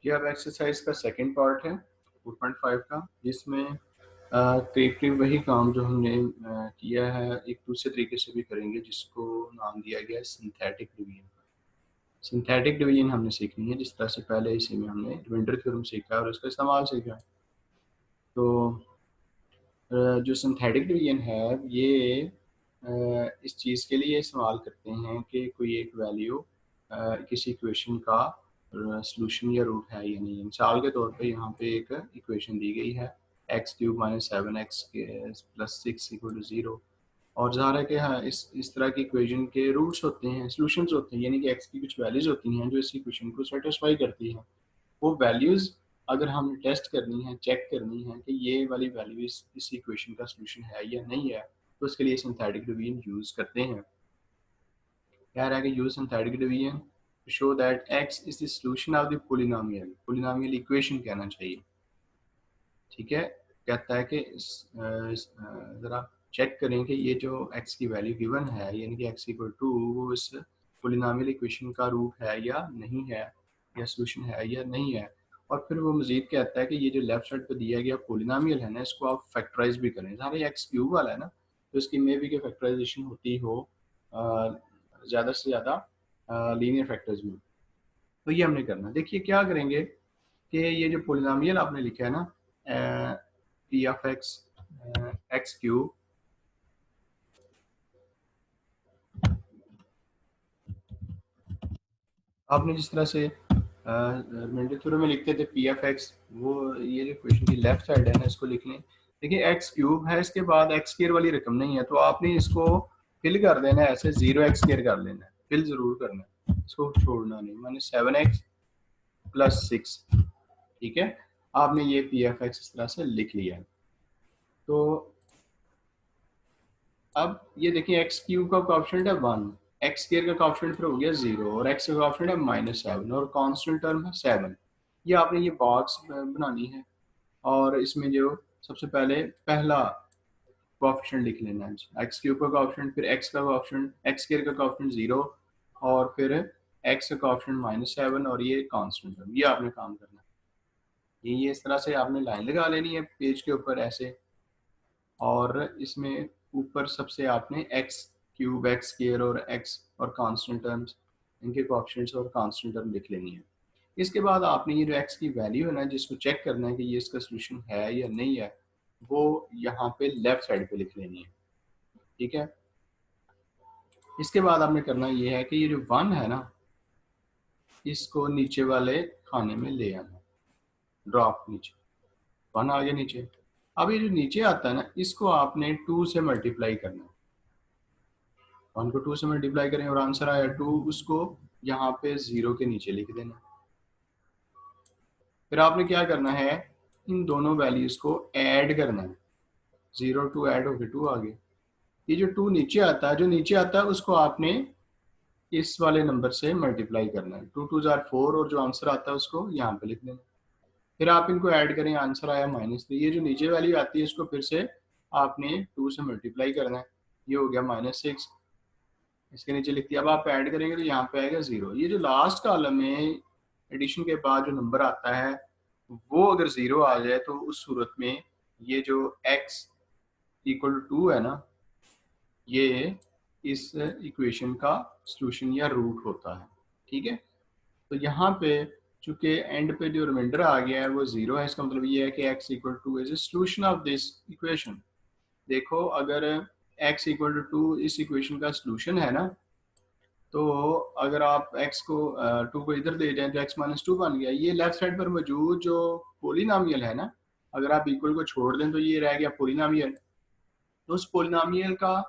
ये अब एक्सरसाइज का सेकंड पार्ट है 4.5 का, जिसमें करीब करीब वही काम जो हमने किया है एक दूसरे तरीके से भी करेंगे, जिसको नाम दिया गया है सिंथेटिक डिवीजन। सिंथेटिक डिवीजन हमने सीखनी है, जिस तरह से पहले इसी में हमने रिमाइंडर थ्योरम सीखा है और इसका इस्तेमाल सीखा है। तो जो सिंथेटिक डिवीजन है ये इस चीज़ के लिए इस्तेमाल करते हैं कि कोई एक वैल्यू किसी इक्वेशन का सॉल्यूशन या रूट है या नहीं। मिसाल के तौर पे यहाँ पे एक इक्वेशन दी गई है x³ - 7x + 6 = 0, और ज़ाहिर है कि हाँ इस तरह की इक्वेशन के रूट्स होते हैं, सॉल्यूशंस होते हैं, यानी कि x की कुछ वैल्यूज होती हैं जो इस इक्वेशन को सेटिस्फाई करती हैं। वो वैल्यूज़ अगर हमने टेस्ट करनी है, चेक करनी है कि ये वाली वैल्यू इस इक्वेशन का सॉल्यूशन है या नहीं है, तो उसके लिए सिंथेटिक डिवीजन यूज़ करते हैं। कह रहा है कि use synthetic division to show that x is the solution of the polynomial equation कहना चाहिए। ठीक है, कहता है कि ज़रा चेक करें कि ये जो x की वैल्यू गिवन है, यानी कि x = 2, वो इस पॉलिनोमियल इक्वेशन का रूट है या नहीं है, या सॉल्यूशन है या नहीं है। और फिर वो मजीद कहता है कि ये जो लेफ्ट साइड पे दिया गया पॉलिनोमियल है ना, इसको आप फैक्टराइज भी करें। सारे x³ वाला है ना, तो इसकी मे भी कि फैक्टराइजेशन होती हो ज़्यादा से ज़्यादा लीनियर फैक्टर्स में। तो ये हमने करना। देखिए क्या करेंगे कि ये जो पॉलिनोमियल आपने लिखा है ना p(x) x³, आपने जिस तरह से रिमाइंडर थ्योरम में लिखते थे p(x), वो ये जो इक्वेशन की लेफ्ट साइड है ना, इसको लिख लें। देखिए x³ है, इसके बाद x² वाली रकम नहीं है, तो आपने इसको फिल कर देना है, ऐसे 0x² कर लेना है, फिल जरूर करना है, इसको छोड़ना नहीं, माने 7x + 6। ठीक है, आपने ये p(x) इस तरह से लिख लिया है। तो अब ये देखिए x³ का कोएफिशिएंट है 1, x² का कोएफिशिएंट फिर हो गया 0, और x का कोएफिशिएंट है -7 और कांस्टेंट टर्म है 7। ये आपने ये बॉक्स बनानी है, और इसमें जो सबसे पहले पहला कोएफिशिएंट लिख लेना है, x³ का कोएफिशिएंट, फिर x का कोएफिशिएंट, x² का कोएफिशिएंट 0, और फिर x का कोएफिशिएंट -7, और ये कांस्टेंट टर्म। ये आपने काम करना है। ये इस तरह से आपने लाइन लगा लेनी है पेज के ऊपर ऐसे, और इसमें ऊपर सबसे आपने x³ x² और x और कांस्टेंट टर्म्स, इनके कोएफिशिएंट्स और कांस्टेंट टर्म लिख लेनी है। इसके बाद आपने ये जो x की वैल्यू है ना, जिसको चेक करना है कि ये इसका सॉल्यूशन है या नहीं है, वो यहाँ पे लेफ्ट साइड पे लिख लेनी है। ठीक है, इसके बाद आपने करना ये है कि ये जो 1 है ना, इसको नीचे वाले खाने में ले आना, ड्रॉप नीचे, 1 आ गया नीचे। अब ये जो नीचे आता है ना, इसको आपने 2 से मल्टीप्लाई करना है। 1 को 2 से मल्टीप्लाई करें और आंसर आया 2, उसको यहाँ पे 0 के नीचे लिख देना। फिर आपने क्या करना है, इन दोनों वैल्यूज को ऐड करना है, 0 2 ऐड होकर 2 आ गए। ये जो 2 नीचे आता है, जो नीचे आता है उसको आपने इस वाले नंबर से मल्टीप्लाई करना है, 2 2 = 4, और जो आंसर आता है उसको यहाँ पे लिख देना। फिर आप इनको ऐड करें, आंसर आया -3। ये जो नीचे वैल्यू आती है इसको फिर से आपने 2 से मल्टीप्लाई करना है, ये हो गया -6, इसके नीचे लिख दिया। अब आप ऐड करेंगे तो यहाँ पे आएगा 0। ये जो लास्ट कॉलम में एडिशन के बाद जो नंबर आता है, वो अगर 0 आ जाए तो उस सूरत में ये जो x = 2 है ना, ये इस इक्वेशन का सॉल्यूशन या रूट होता है। ठीक है, तो यहाँ पे चूंकि एंड पे जो रिमाइंडर आ गया है वो 0 है, इसका मतलब ये है कि x = 2 is a solution of this equation. देखो अगर x = 2 इस इक्वेशन का सॉल्यूशन है ना, तो अगर आप x को 2 को इधर ले जाएं तो x - 2 बन गया। ये लेफ्ट साइड पर मौजूद जो पोलिनोमियल है ना, अगर आप इक्वल को छोड़ दें तो ये रह गया पोलिनोमियल। तो उस पोलिनोमियल का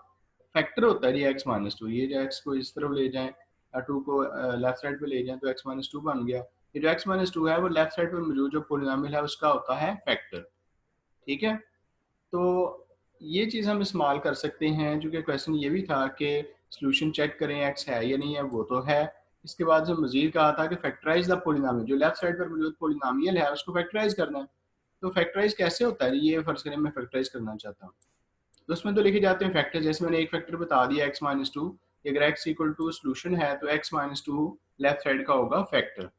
फैक्टर होता है ये x - 2। ये जो x को इस तरफ ले जाएं, 2 को लेफ्ट साइड पे ले जाएं तो x - 2 बन गया। ये जो x - 2 है वो लेफ्ट साइड पर मौजूद जो पोलिनोमियल है उसका होता है फैक्टर। ठीक है, तो ये चीज़ हम इस्तेमाल कर सकते हैं, चूँकि क्वेश्चन ये भी था कि सॉल्यूशन चेक करें x है या नहीं है, वो तो है। इसके बाद जो मज़ीद कहा था कि फैक्टराइज द पोलिनोमियल, जो लेफ्ट साइड पर मौजूद पोलिनोमियल है उसको फैक्टराइज करना है। तो फैक्टराइज कैसे होता है, ये फर्ज करें मैं फैक्टराइज करना चाहता हूँ, तो उसमें तो लिखे जाते हैं फैक्टर। जैसे मैंने एक फैक्टर बता दिया x - 2, अगर x = 2 सॉल्यूशन है तो x - 2 लेफ्ट साइड का होगा फैक्टर।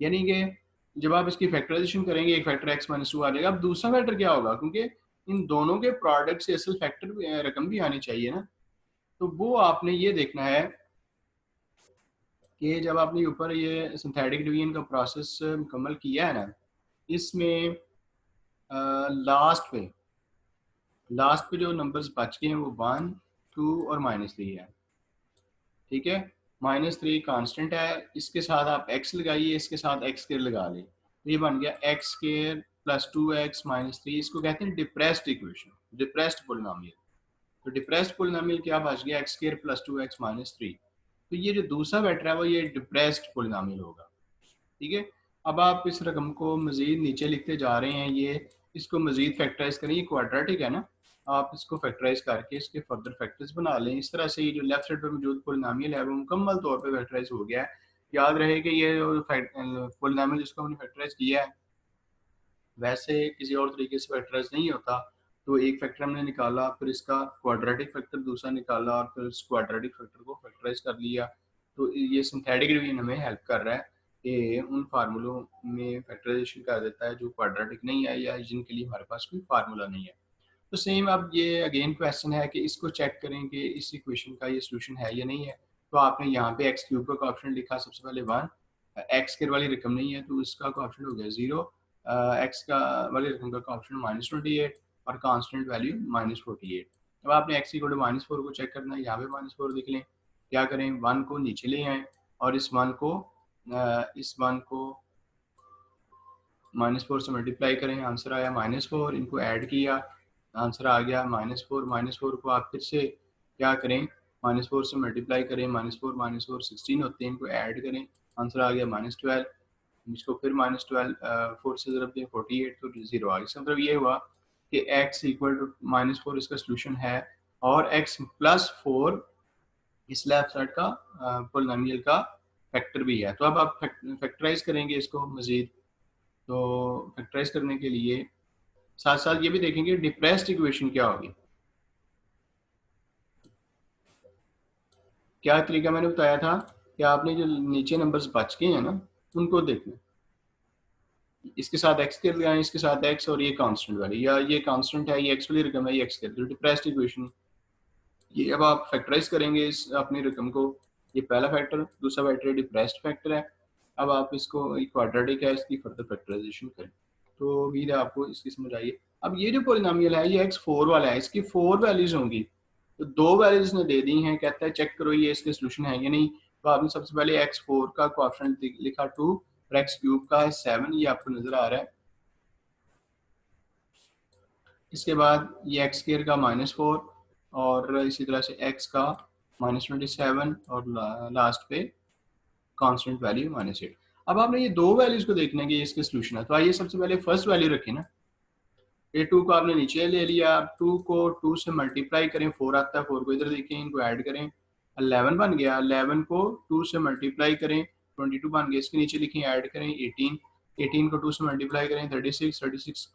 यानी कि जब आप इसकी फैक्टराइजेशन करेंगे एक फैक्टर x माइनस 2 आ जाएगा। अब दूसरा फैक्टर क्या होगा, क्योंकि इन दोनों के प्रोडक्ट से असल फैक्टर रकम भी आनी चाहिए ना, तो वो आपने ये देखना है कि जब आपने ऊपर ये सिंथेटिक डिवीजन का प्रोसेस मुकम्मल किया है ना, इसमें लास्ट पे जो नंबर्स बच गए हैं वो 1, 2 और -3 है। ठीक है, -3 कांस्टेंट है, इसके साथ आप x लगाइए, इसके साथ x स्क्वायर लगा लें, तो ये बन गया x स्क्वायर प्लस 2x -3। इसको कहते हैं डिप्रेस्ड इक्वेशन, डिप्रेस्ड पोलिनोमियल। तो डिप्रेस्ड पोलिनोमियल क्या बच गया, x स्क्वायर प्लस 2x -3। तो ये जो दूसरा वेक्टर है वो ये डिप्रेस्ड पोलिनोमियल होगा। ठीक है, अब आप इस रकम को मज़ीद नीचे लिखते जा रहे हैं, ये इसको मज़ीद फैक्टराइज करें, ये क्वाड्रेटिक है ना, आप इसको फैक्टराइज करके इसके फर्दर फैक्टर्स बना लें। इस तरह से ये जो लेफ्ट साइड पर मौजूद पोलिनोमियल है वो मुकम्मल तौर पे फैक्टराइज हो गया है। याद रहे कि ये पोलिनोमियल जिसको हमने फैक्टराइज किया है वैसे किसी और तरीके से फैक्टराइज नहीं होता। तो एक फैक्टर हमने निकाला, फिर इसका क्वाड्रेटिक फैक्टर दूसरा निकाला और फिर उस क्वाड्रेटिक फैक्टर को फैक्टराइज कर लिया। तो ये सिंथेटिक डिवीजन हमें हेल्प कर रहा है कि उन फार्मूलों में फैक्टराइजेशन कर देता है जो क्वाड्रेटिक नहीं है या जिनके लिए हमारे पास कोई फार्मूला नहीं है। तो सेम अब ये अगेन क्वेश्चन है कि इसको चेक करें कि इस इक्वेशन का ये सोल्यूशन है या नहीं है। तो आपने यहाँ पे एक्स क्यूब का ऑप्शन लिखा, सबसे पहले 1, एक्स के वाली रकम नहीं है तो इसका ऑप्शन हो गया 0, एक्स का वाली रकम का ऑप्शन -28 और कांस्टेंट वैल्यू -48। अब आपने एक्स इक्वल टू -4 को चेक करना है, यहाँ पे -4 लिख लें। क्या करें, 1 को नीचे ले आए और इस 1 को -4 से मल्टीप्लाई करें, आंसर आया -4। इनको ऐड किया, आंसर आ गया -4। -4 को आप फिर से क्या करें, -4 से मल्टीप्लाई करें, -4 16 होते हैं, इनको ऐड करें, आंसर आ गया -12। इसको फिर -12 4 से ज़रब दें 48, तो 0 आ गया। इसका मतलब ये हुआ कि x इक्वल टू -4 इसका सोल्यूशन है और x प्लस 4 इस लेफ्ट साइड का पोलिनोमियल का फैक्टर भी है। तो अब आप फैक्टराइज करेंगे इसको मज़ीद। तो फैक्टराइज करने के लिए साथ साथ ये भी देखेंगे डिप्रेस्ड इक्वेशन क्या होगी। क्या तरीका मैंने बताया था कि आपने जो नीचे नंबर्स बच गए हैं ना उनको देखना, इसके साथ एक्स के लगाएं, इसके साथ एक्स और ये कांस्टेंट वाली, या ये कांस्टेंट है, ये एक्स वाली रकम है, ये एक्स के डिप्रेस्ड इक्वेशन। ये अब आप फैक्टराइज करेंगे इस अपनी रकम को। ये पहला फैक्टर, दूसरा फैक्टर डिप्रेस्ड फैक्टर है। अब आप इसको क्वाड्रेटिक है, इसकी फर्दर फैक्टराइजेशन करें। तो उम्मीद है आपको इसकी समझ आई है। अब ये जो पोलिनोमियल है ये x4 वाला है, इसकी 4 वैल्यूज होंगी, तो 2 वैल्यूज ने दे दी हैं, कहता है चेक करो ये इसके सोल्यूशन है या नहीं। तो आपने सबसे पहले x4 का कोएफिशिएंट लिखा 2 और x क्यूब का है 7, ये आपको नजर आ रहा है। इसके बाद ये एक्स स्क्वायर का -4 और इसी तरह से x का -27 और लास्ट पे कांस्टेंट वैल्यू -8। अब आपने ये दो वैल्यूज को देखना है कि इसके सोल्यूशन है। तो आइए सबसे पहले फर्स्ट वैल्यू रखें ना, ये 2 को आपने नीचे ले लिया, 2 को 2 से मल्टीप्लाई करें, 4 आता है, 4 को इधर देखें, इनको ऐड करें, 11 बन गया। 11 को 2 से मल्टीप्लाई करें, 22 बन गया, इसके नीचे लिखें, ऐड करें 18, 18 को 2 से मल्टीप्लाई करें 36, 36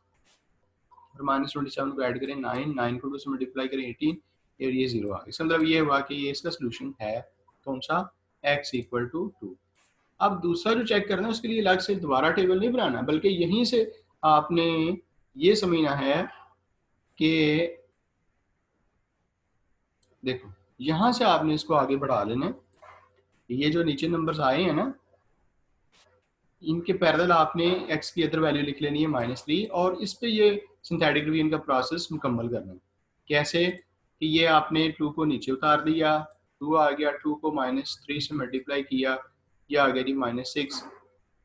और -27 को ऐड करें 9, 9 को 2 से मल्टीप्लाई करें 18 और ये 0 आ गया। इसका मतलब ये हुआ कि ये इसका सोल्यूशन है कौन सा, x इक्वल टू 2। अब दूसरा जो चेक करना है उसके लिए अलग से दोबारा टेबल नहीं बनाना, बल्कि यहीं से आपने ये समझना है कि देखो यहां से आपने इसको आगे बढ़ा लेना। ये जो नीचे नंबर्स आए हैं ना इनके पैरेलल आपने x की अदर वैल्यू लिख लेनी है -3 और इस पे ये सिंथेटिक डिवीजन का प्रोसेस मुकम्मल करना है। कैसे कि ये आपने 2 को नीचे उतार दिया, 2 आ गया, 2 को -3 से मल्टीप्लाई किया, ये आ गया जी -6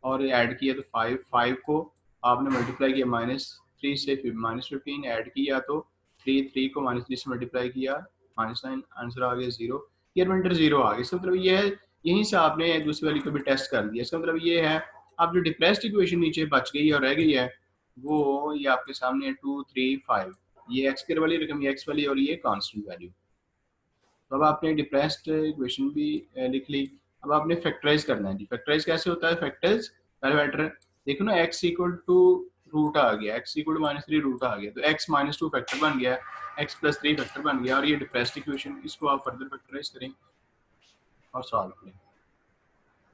और ऐड किया तो 5, 5 को आपने मल्टीप्लाई किया -3 से, फिर -15 ऐड किया तो 3, 3 को -3 से मल्टीप्लाई किया -9, आंसर आ गया 0। ये रिमाइंडर 0 आ गया। इसका मतलब ये है यहीं से आपने दूसरी वैल्यू को भी टेस्ट कर दिया। इसका मतलब ये है अब जो डिप्रेस्ड इक्वेशन नीचे बच गई और रह गई है वो ये आपके सामने है 2, 3, 5, ये एक्स के वाली रकम, ये एक्स वाली और ये कांस्टेंट वैल्यू। तो अब आपने डिप्रेस्ड इक्वेशन भी लिख ली। अब आपने फैक्टराइज करना है जी। फैक्टराइज कैसे होता है, फैक्टर्स पहले फैक्टर देखो ना, x इक्वल टू रूट आ गया, x इक्वल टू -3 रूट आ गया, तो x -2 फैक्टर बन गया, x + 3 फैक्टर बन गया और ये डिप्रेस्ड इक्वेशन, इसको आप फर्दर फैक्टराइज करें और सॉल्व करें।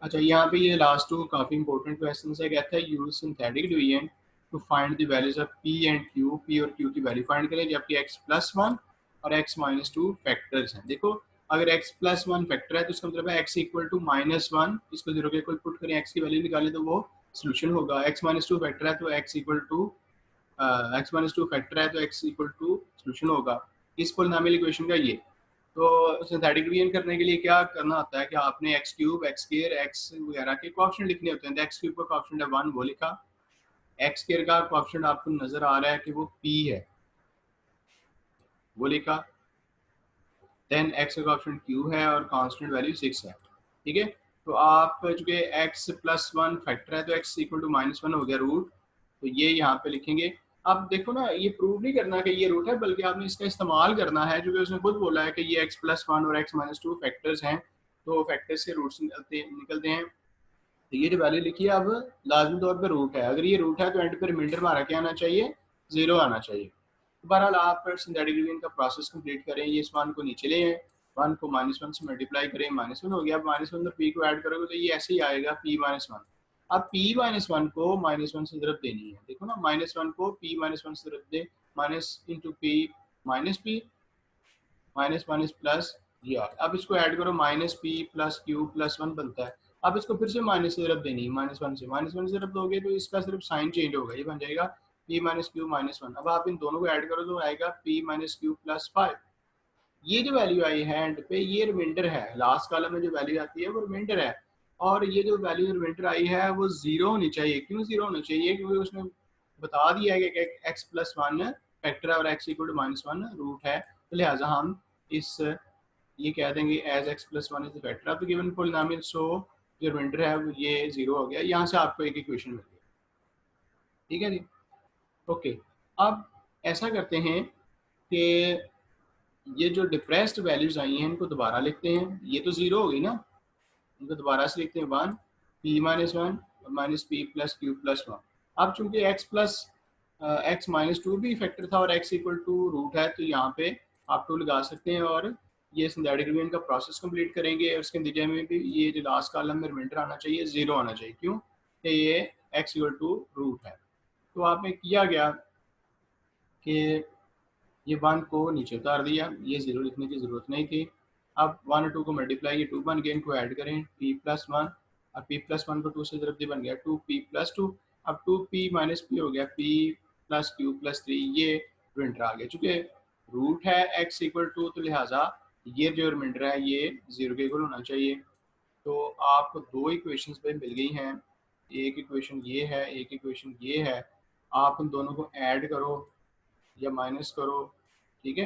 अच्छा, यहाँ पे ये लास्ट टू काफ़ी इंपॉर्टेंट क्वेश्चन है। कहता है use synthetic division to find the values of p and q. P और क्यू की वैल्यू फाइंड करें जबकि x+1 और x-2 फैक्टर्स हैं। देखो, अगर x+1 फैक्टर है तो इसका मतलब है x इक्वल टू -1, इसको जीरो के इक्वल पुट करें, x की वैल्यू निकालें तो वो सोल्यूशन होगा। x-2 फैक्टर है तो x equal to x-2 factor है तो x इक्वल टू सोल्यूशन होगा इस पोलिनोमियल इक्वेशन का ये। तो सिंथेटिक डिवीजन करने के लिए क्या करना होता है कि आपने x cube, x square, x वगैरह के कोएफिशिएंट लिखने होते हैं। तो एक्स क्यूब का कोएफिशिएंट है 1, वो लिखा। एक्स स्क्वायर का कोएफिशिएंट आपको नजर आ रहा है कि वो p है, वो लिखा। देन एक्स का कोएफिशिएंट q है और कांस्टेंट वैल्यू 6 है। ठीक है, तो आप चूंकि x+1 फैक्टर है तो x इक्वल टू -1 हो गया रूट, तो ये यहाँ पे लिखेंगे। आप देखो ना, ये प्रूव नहीं करना कि ये रूट है, बल्कि आपने इसका इस्तेमाल करना है, जो कि उसने खुद बोला है कि ये x+1 और x-2 फैक्टर्स हैं, तो फैक्टर्स से रूट्स निकलते हैं। तो ये जो वैल्यू लिखी है अब लाजमी तौर पर रूट है। अगर ये रूट है तो एंड पर रिमाइंडर हमारा क्या आना चाहिए, 0 आना चाहिए। बहरहाल आप सिंथेटिक डिवीजन का प्रोसेस कंप्लीट करें। ये इस वन को नीचे ले आए, 1 को -1 से मल्टीप्लाई करें, -1 हो गया। अब -1 और p को ऐड करोगे तो ये ऐसे ही आएगा p-1। अब p-1 को -1 से ज़रब देनी है। देखो ना, -1 को p-1 से ज़रब दे, minus into p minus p, minus minus plus ये आ। अब इसको ऐड करो, -p + q + 1 बनता है। अब इसको फिर से माइनस से ज़रब देनी है, -1 से। -1 से ज़रब दोगे तो इसका सिर्फ साइन चेंज होगा, ये बन जाएगा p - q - 1। अब आप इन दोनों को ऐड करो तो आएगा p - q + 5। ये जो वैल्यू आई है एंड पे, ये रिमाइंडर है। लास्ट कॉलम में जो वैल्यू आती है वो रिमाइंडर है, और ये जो वैल्यू रिमाइंडर आई है वो 0 होनी चाहिए। क्यों 0 होनी चाहिए? क्योंकि उसने बता दिया है कि x+1 फैक्टर है और x इक्वल टू -1 रूट है, तो लिहाजा हम इस ये कह देंगे as x+1 is the factor of the given polynomial, so जो रिमाइंडर है वो ये 0 हो गया। यहाँ से आपको एक इक्वेशन मिल गई। ठीक है जी, ओके। अब ऐसा करते हैं कि ये जो डिप्रेस्ड वैल्यूज आई हैं इनको दोबारा लिखते हैं। ये तो 0 हो गई ना, इनको दोबारा से लिखते हैं 1 p-1 माइनस p + q + 1। अब चूंकि x-2 भी फैक्टर था और x इक्वल टू रूट है, तो यहाँ पे आप 2 लगा सकते हैं और ये सिंथेटिक डिवीजन का प्रोसेस कंप्लीट करेंगे। और उसके नतीजे में भी ये जो लास्ट कॉलम में रिमाइंडर आना चाहिए 0 आना चाहिए। क्यों? कि ये x इक्वल टू रूट है। तो आपने किया गया कि ये 1 को नीचे उतार दिया, ये 0 लिखने की ज़रूरत नहीं थी। अब 1 और 2 को मल्टीप्लाई, ये 2 बन गए, इनको ऐड करें p+1, अब p+1 को 2 से ज़रब दिया, बन गया 2p+2। अब 2p - p हो गया p + q + 3, ये रिमाइंडर आ गया। चूँकि रूट है x इक्वल टू, तो लिहाजा ये जो रिमाइंडर है ये 0 के इक्वल होना चाहिए। तो आपको 2 इक्वेशंस पे मिल गई हैं। एक इक्वेशन ये है, एक इक्वेशन ये है। आप उन दोनों को ऐड करो या माइनस करो। ठीक है,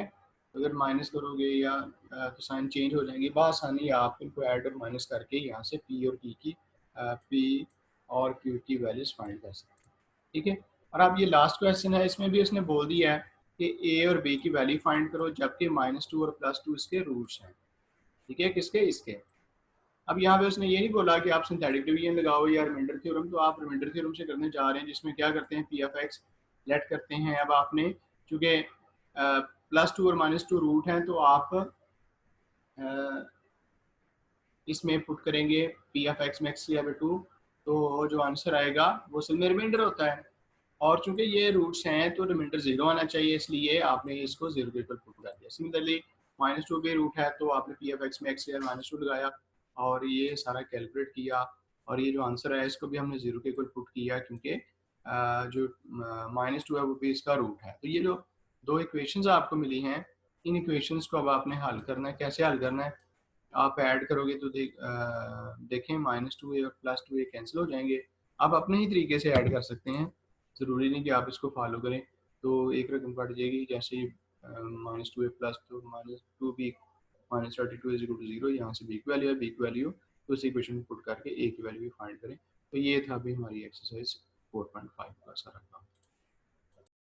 अगर माइनस करोगे या तो साइन चेंज हो जाएंगे। बआसानी आप इनको ऐड और माइनस करके यहाँ से पी और की पी और क्यू की वैल्यूज फाइंड कर सकते हैं। ठीक है, और अब ये लास्ट क्वेश्चन है, इसमें भी उसने बोल दिया है कि ए और बी की वैल्यू फाइंड करो जबकि -2 और +2 इसके रूट्स हैं। ठीक है, किसके? इसके। अब यहाँ पे उसने ये नहीं बोला कि आप सिंथेटिक डिवीजन लगाओ या रिमाइंडर थ्योरम, तो आप रिमाइंडर थ्योरम से करने जा रहे हैं, जिसमें क्या करते हैं p(x) लेट करते हैं। अब आपने चूँकि +2 और -2 रूट हैं, तो आप इसमें पुट करेंगे p(x) में x या 2, तो जो आंसर आएगा वो असल में रिमाइंडर होता है। और चूंकि ये रूट्स हैं तो रिमाइंडर 0 आना चाहिए, इसलिए आपने इसको 0 के इक्वल पुट कर दिया। सिमिलरली -2 भी रूट है तो आपने p(x) में x या -2 लगाया और ये सारा कैलकुलेट किया, और ये जो आंसर है इसको भी हमने 0 के इक्वल पुट किया, क्योंकि जो -2 है वो भी इसका रूट है। तो ये जो 2 इक्वेशंस आपको मिली हैं, इन इक्वेशंस को अब आपने हल करना है। कैसे हल करना है? आप ऐड करोगे तो देखें -2a और +2a कैंसिल हो जाएंगे। आप अपने ही तरीके से ऐड कर सकते हैं, ज़रूरी नहीं कि आप इसको फॉलो करें। तो एक रकम कट जाएगी, जैसे -2a + 2 -2b -32 = 0। यहाँ से b की वैल्यू है, b की वैल्यू तो उस इक्वेशन में पुट करके a की वैल्यू भी फाइंड करें। तो ये था अभी हमारी एक्सरसाइज 4.5 का सारा काम।